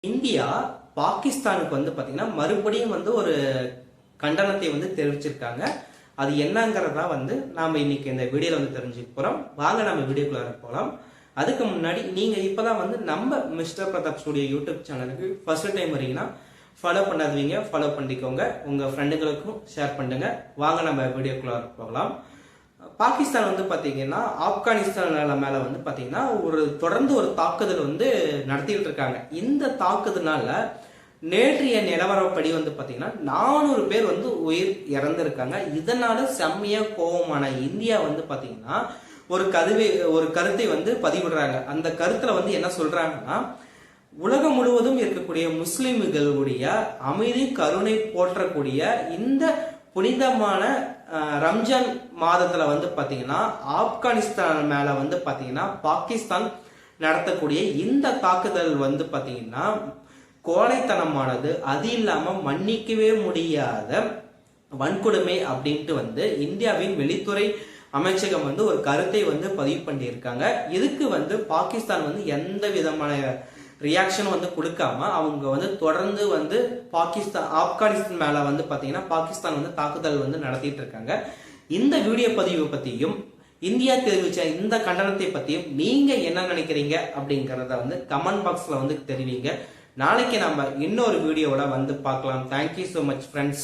India பாகிஸ்தானுக்கு பாத்தீங்கன்னா மறுபடியும் ஒரு கண்டனத்தை தெரிவிச்சிருக்காங்க. அது என்னங்கறதா நாம இன்னைக்கு இந்த வீடியோல தெரிஞ்சுக்க போறோம். வாங்க நம்ம வீடியோக்குள்ள போலாம். அதுக்கு முன்னாடி நீங்க இப்பதான் நம்ம மிஸ்டர் பிரதாப் ஸ்டுடியோ யூடியூப் சேனலுக்கு ஃபர்ஸ்ட் டைம் வரீங்கன்னா ஃபாலோ பண்ணாதீங்க, ஃபாலோ பண்ணிக்கோங்க. உங்க ஃப்ரெண்டுகளுக்கும் ஷேர் பண்ணுங்க. வாங்க நம்ம வீடியோக்குள்ள போகலாம். பாகிஸ்தான் பாத்தீங்கன்னா ஆப்கானிஸ்தான் மேல பாத்தீங்கன்னா தொடர்ந்து ஒரு தாக்குதல் நடத்திட்டு இருக்காங்க. இந்த தாக்குதல்னால நேற்றைய நிலவரப்படி பாத்தீங்கன்னா 400 பேர் உயிர் இறந்திருக்காங்க. இதனால செம்மையா கோபமான இந்தியா பாத்தீங்கன்னா ஒரு கருத்தை பதிவிடுறாங்க. அந்த கருத்துல என்ன சொல்றாங்கன்னா, உலகம் முழுவதும் இருக்கக்கூடிய முஸ்லிம்களுடைய அமைதி கருணை போற்றக்கூடிய இந்த புனிதமான ரம்ஜான் மாதத்துல பாத்தீங்கன்னா ஆப்கானிஸ்தான் மேல பாத்தீங்கன்னா பாகிஸ்தான் நடத்தக்கூடிய இந்த தாக்குதல் பாத்தீங்கன்னா கோழைத்தனமானது, அது இல்லாம மன்னிக்கவே முடியாத வன்கொடுமை அப்படின்ட்டு இந்தியாவின் வெளித்துறை அமைச்சகம் ஒரு கருத்தை பதிவு பண்ணியிருக்காங்க. இதுக்கு பாகிஸ்தான் எந்த விதமான ரியாக்ஷன் கொடுக்காம அவங்க தொடர்ந்து ஆப்கானிஸ்தான் மேல பாத்தீங்கன்னா பாகிஸ்தான் தாக்குதல் நடத்திட்டு இருக்காங்க. இந்த வீடியோ பதிவு பத்தியும் இந்தியா தெரிவிச்ச இந்த கண்டனத்தை பத்தியும் நீங்க என்ன நினைக்கிறீங்க அப்படிங்கறத கமெண்ட் பாக்ஸ்ல தெரிவிங்க. நாளைக்கு நம்ம இன்னொரு வீடியோவோட பார்க்கலாம். Thank you so much friends.